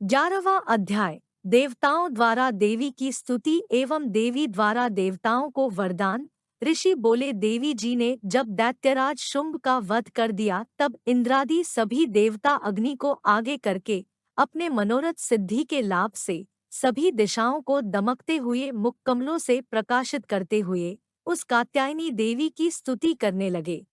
11वां अध्याय। देवताओं द्वारा देवी की स्तुति एवं देवी द्वारा देवताओं को वरदान। ऋषि बोले, देवी जी ने जब दैत्यराज शुंभ का वध कर दिया तब इंद्रादि सभी देवता अग्नि को आगे करके अपने मनोरथ सिद्धि के लाभ से सभी दिशाओं को दमकते हुए मुखकमलों से प्रकाशित करते हुए उस कात्यायनी देवी की स्तुति करने लगे।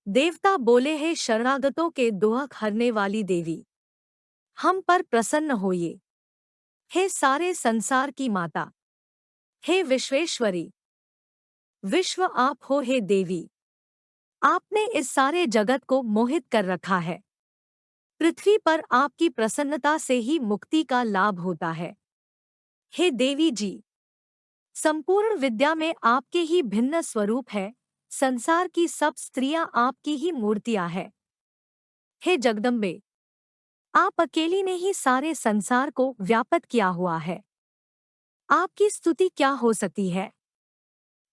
देवता बोले, हे शरणागतों के दुख हरने वाली देवी, हम पर प्रसन्न होइए। हे सारे संसार की माता, हे विश्वेश्वरी, विश्व आप हो। हे देवी, आपने इस सारे जगत को मोहित कर रखा है। पृथ्वी पर आपकी प्रसन्नता से ही मुक्ति का लाभ होता है। हे देवी जी, संपूर्ण विद्या में आपके ही भिन्न स्वरूप है। संसार की सब स्त्रियां आपकी ही मूर्तियां हैं। हे जगदम्बे, आप अकेली ने ही सारे संसार को व्याप्त किया हुआ है। आपकी स्तुति क्या हो सकती है?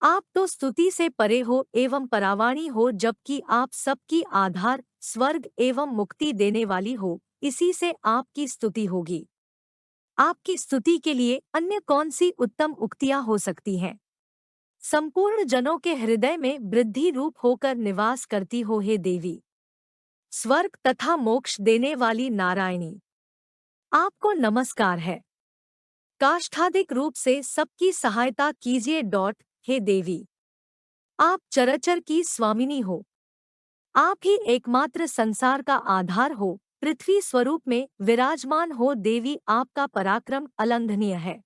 आप तो स्तुति से परे हो एवं परावाणी हो, जबकि आप सबकी आधार, स्वर्ग एवं मुक्ति देने वाली हो। इसी से आपकी स्तुति होगी। आपकी स्तुति के लिए अन्य कौन सी उत्तम उक्तियां हो सकती हैं? संपूर्ण जनों के हृदय में वृद्धि रूप होकर निवास करती हो। हे देवी, स्वर्ग तथा मोक्ष देने वाली नारायणी, आपको नमस्कार है। काष्ठादिक रूप से सबकी सहायता कीजिए। हे देवी, आप चराचर की स्वामिनी हो। आप ही एकमात्र संसार का आधार हो। पृथ्वी स्वरूप में विराजमान हो देवी, आपका पराक्रम अलंघनीय है।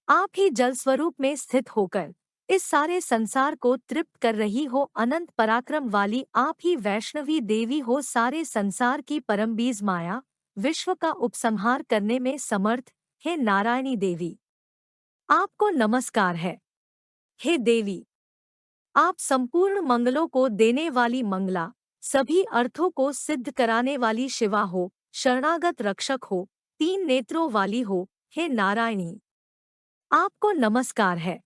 आप ही जल स्वरूप में स्थित होकर इस सारे संसार को तृप्त कर रही हो। अनंत पराक्रम वाली आप ही वैष्णवी देवी हो। सारे संसार की परमबीज माया, विश्व का उपसंहार करने में समर्थ हे नारायणी देवी, आपको नमस्कार है। हे देवी, आप संपूर्ण मंगलों को देने वाली मंगला, सभी अर्थों को सिद्ध कराने वाली शिवा हो। शरणागत रक्षक हो, तीन नेत्रों वाली हो। हे नारायणी, आपको नमस्कार है।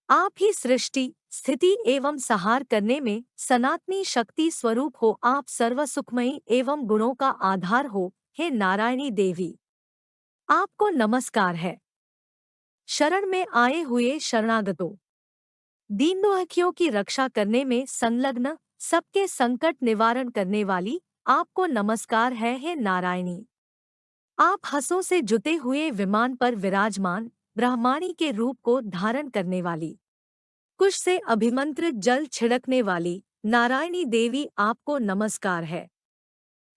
आप ही सृष्टि, स्थिति एवं संहार करने में सनातनी शक्ति स्वरूप हो। आप सर्वसुखमयी एवं गुणों का आधार हो। हे नारायणी देवी, आपको नमस्कार है। शरण में आए हुए शरणागतों, दीनदुखियों की रक्षा करने में संलग्न, सबके संकट निवारण करने वाली, आपको नमस्कार है। हे नारायणी, आप हंसों से जुते हुए विमान पर विराजमान, ब्रह्माणी के रूप को धारण करने वाली, कुश से अभिमंत्रित जल छिड़कने वाली नारायणी देवी, आपको नमस्कार है।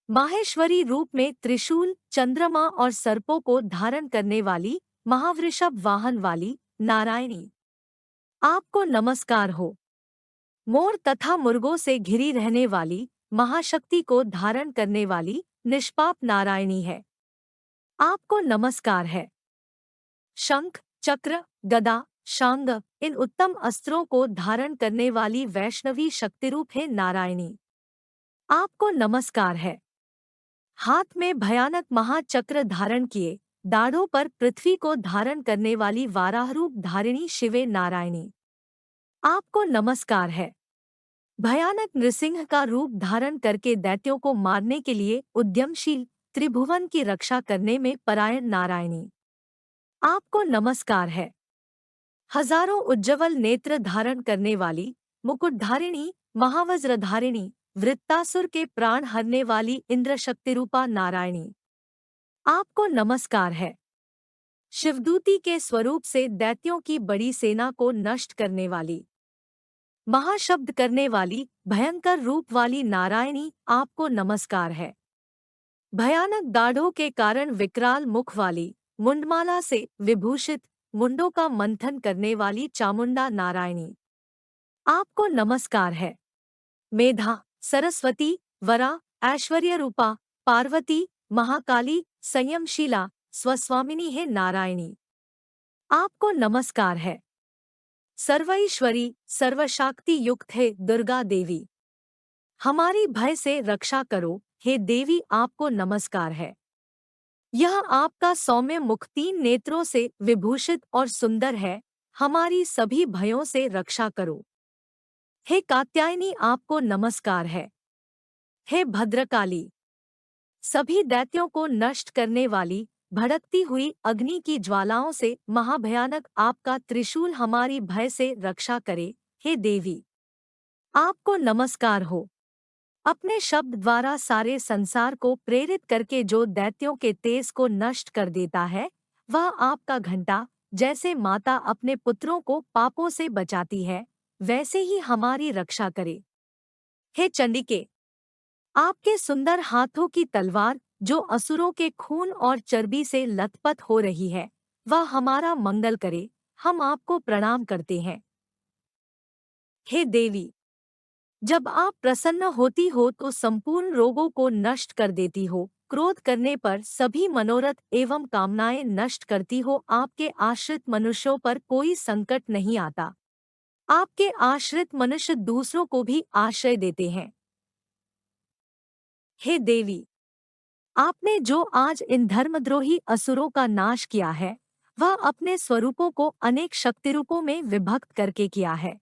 माहेश्वरी रूप में त्रिशूल, चंद्रमा और सर्पों को धारण करने वाली, महावृषभ वाहन वाली नारायणी, आपको नमस्कार हो। मोर तथा मुर्गों से घिरी रहने वाली, महाशक्ति को धारण करने वाली निष्पाप नारायणी है, आपको नमस्कार है। शंख, चक्र, गदा, शांग, इन उत्तम अस्त्रों को धारण करने वाली वैष्णवी शक्तिरूप है नारायणी, आपको नमस्कार है। हाथ में भयानक महाचक्र धारण किए, दाढ़ों पर पृथ्वी को धारण करने वाली वाराहरूप धारिणी शिवे नारायणी, आपको नमस्कार है। भयानक नृसिंह का रूप धारण करके दैत्यों को मारने के लिए उद्यमशील, त्रिभुवन की रक्षा करने में परायण नारायणी, आपको नमस्कार है। हजारों उज्ज्वल नेत्र धारण करने वाली, मुकुटधारिणी, महावज्रधारिणी, वृत्तासुर के प्राण हरने वाली इंद्रशक्तिरूपा नारायणी, आपको नमस्कार है। शिवदूती के स्वरूप से दैत्यों की बड़ी सेना को नष्ट करने वाली, महाशब्द करने वाली, भयंकर रूप वाली नारायणी, आपको नमस्कार है। भयानक दाढ़ों के कारण विकराल मुख वाली, मुंडमाला से विभूषित, मुंडों का मंथन करने वाली चामुंडा नारायणी, आपको नमस्कार है। मेधा, सरस्वती, वरा, ऐश्वर्य रूपा, पार्वती, महाकाली, संयमशीला, स्वस्वामिनी है नारायणी, आपको नमस्कार है। सर्वईश्वरी, सर्वशक्ति युक्त है दुर्गा देवी, हमारी भय से रक्षा करो। हे देवी, आपको नमस्कार है। यह आपका सौम्य मुख तीन नेत्रों से विभूषित और सुंदर है, हमारी सभी भयों से रक्षा करो। हे कात्यायनी, आपको नमस्कार है। हे भद्रकाली, सभी दैत्यों को नष्ट करने वाली भड़कती हुई अग्नि की ज्वालाओं से महाभयानक आपका त्रिशूल हमारी भय से रक्षा करे। हे देवी, आपको नमस्कार हो। अपने शब्द द्वारा सारे संसार को प्रेरित करके जो दैत्यों के तेज को नष्ट कर देता है, वह आपका घंटा जैसे माता अपने पुत्रों को पापों से बचाती है, वैसे ही हमारी रक्षा करे। हे चंडिके, आपके सुंदर हाथों की तलवार जो असुरों के खून और चर्बी से लथपथ हो रही है, वह हमारा मंगल करे। हम आपको प्रणाम करते हैं। हे देवी, जब आप प्रसन्न होती हो तो संपूर्ण रोगों को नष्ट कर देती हो, क्रोध करने पर सभी मनोरथ एवं कामनाएं नष्ट करती हो। आपके आश्रित मनुष्यों पर कोई संकट नहीं आता। आपके आश्रित मनुष्य दूसरों को भी आश्रय देते हैं। हे देवी, आपने जो आज इन धर्मद्रोही असुरों का नाश किया है, वह अपने स्वरूपों को अनेक शक्तिरूपों में विभक्त करके किया है।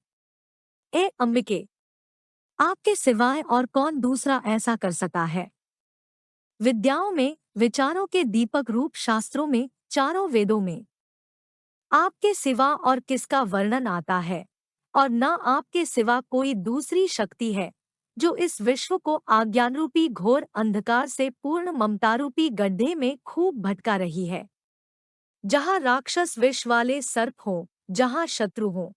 ए अंबिके, आपके सिवाय और कौन दूसरा ऐसा कर सकता है? विद्याओं में, विचारों के दीपक रूप शास्त्रों में, चारों वेदों में आपके सिवा और किसका वर्णन आता है? और न आपके सिवा कोई दूसरी शक्ति है जो इस विश्व को आज्ञानरूपी घोर अंधकार से पूर्ण ममतारूपी गड्ढे में खूब भटका रही है। जहाँ राक्षस विष वाले सर्प हों, जहाँ शत्रु हों,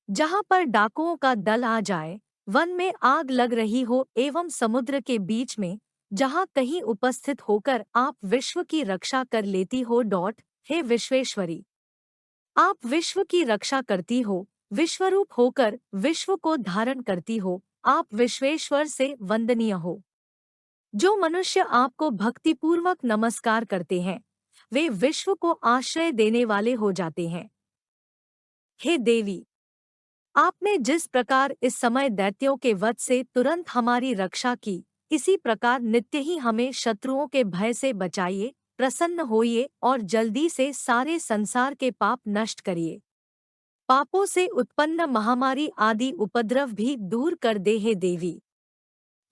जहाँ पर डाकुओं का दल आ जाए, वन में आग लग रही हो एवं समुद्र के बीच में जहाँ कहीं उपस्थित होकर आप विश्व की रक्षा कर लेती हो। हे विश्वेश्वरी, आप विश्व की रक्षा करती हो, विश्वरूप होकर विश्व को धारण करती हो। आप विश्वेश्वर से वंदनीय हो। जो मनुष्य आपको भक्तिपूर्वक नमस्कार करते हैं, वे विश्व को आश्रय देने वाले हो जाते हैं। हे देवी, आपने जिस प्रकार इस समय दैत्यों के वध से तुरंत हमारी रक्षा की, इसी प्रकार नित्य ही हमें शत्रुओं के भय से बचाइए। प्रसन्न होइए और जल्दी से सारे संसार के पाप नष्ट करिए। पापों से उत्पन्न महामारी आदि उपद्रव भी दूर कर दे। हे देवी,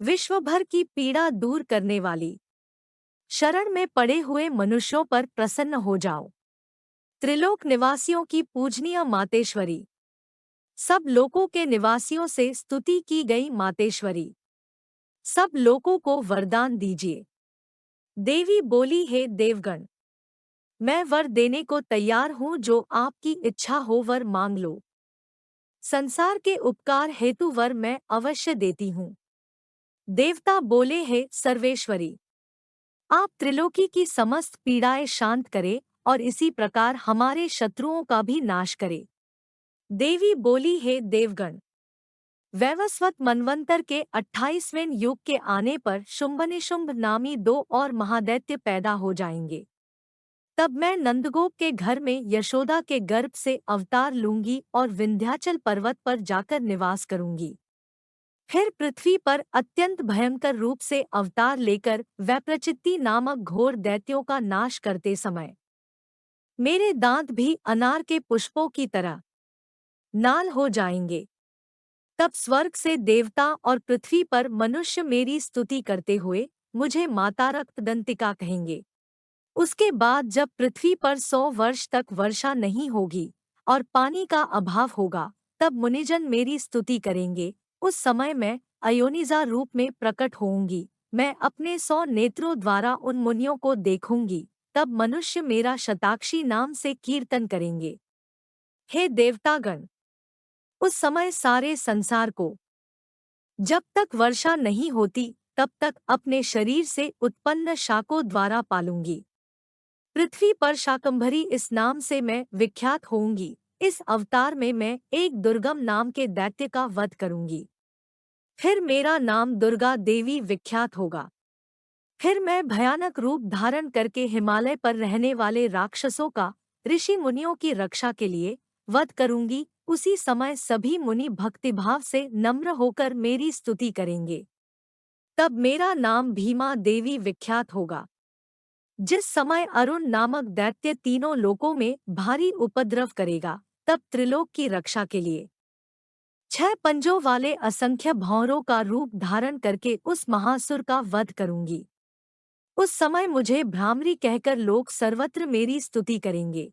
विश्व भर की पीड़ा दूर करने वाली, शरण में पड़े हुए मनुष्यों पर प्रसन्न हो जाओ। त्रिलोक निवासियों की पूजनीय मातेश्वरी, सब लोकों के निवासियों से स्तुति की गई मातेश्वरी, सब लोगों को वरदान दीजिए। देवी बोली, हे देवगण, मैं वर देने को तैयार हूँ, जो आपकी इच्छा हो वर मांग लो। संसार के उपकार हेतु वर मैं अवश्य देती हूँ। देवता बोले, हे सर्वेश्वरी, आप त्रिलोकी की समस्त पीड़ाएं शांत करे और इसी प्रकार हमारे शत्रुओं का भी नाश करे। देवी बोली, हे देवगण, वैवस्वत मनवंतर के 28वें युग के आने पर शुंभनिशुंभ नामी 2 और महादैत्य पैदा हो जाएंगे। तब मैं नंदगोप के घर में यशोदा के गर्भ से अवतार लूंगी और विंध्याचल पर्वत पर जाकर निवास करूंगी। फिर पृथ्वी पर अत्यंत भयंकर रूप से अवतार लेकर वैप्रचित्ति नामक घोर दैत्यों का नाश करते समय मेरे दांत भी अनार के पुष्पों की तरह नाल हो जाएंगे। तब स्वर्ग से देवता और पृथ्वी पर मनुष्य मेरी स्तुति करते हुए मुझे माता रक्तदंतिका कहेंगे। उसके बाद जब पृथ्वी पर 100 वर्ष तक वर्षा नहीं होगी और पानी का अभाव होगा, तब मुनिजन मेरी स्तुति करेंगे। उस समय मैं अयोनिजा रूप में प्रकट होऊंगी। मैं अपने 100 नेत्रों द्वारा उन मुनियों को देखूंगी। तब मनुष्य मेरा शताक्षी नाम से कीर्तन करेंगे। हे देवतागण, उस समय सारे संसार को जब तक वर्षा नहीं होती तब तक अपने शरीर से उत्पन्न शाकों द्वारा पालूंगी। पृथ्वी पर शाकंभरी इस नाम से मैं विख्यात होऊंगी। इस अवतार में मैं एक दुर्गम नाम के दैत्य का वध करूंगी। फिर मेरा नाम दुर्गा देवी विख्यात होगा। फिर मैं भयानक रूप धारण करके हिमालय पर रहने वाले राक्षसों का ऋषि मुनियों की रक्षा के लिए वध करूंगी। उसी समय सभी मुनि भक्तिभाव से नम्र होकर मेरी स्तुति करेंगे। तब मेरा नाम भीमा देवी विख्यात होगा। जिस समय अरुण नामक दैत्य तीनों लोकों में भारी उपद्रव करेगा, तब त्रिलोक की रक्षा के लिए 6 पंजों वाले असंख्य भौरों का रूप धारण करके उस महासुर का वध करूंगी। उस समय मुझे भ्रामरी कहकर लोग सर्वत्र मेरी स्तुति करेंगे।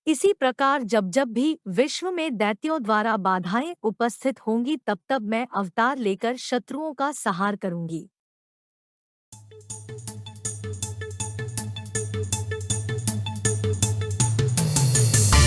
इसी प्रकार जब जब भी विश्व में दैत्यों द्वारा बाधाएं उपस्थित होंगी तब तब मैं अवतार लेकर शत्रुओं का संहार करूंगी।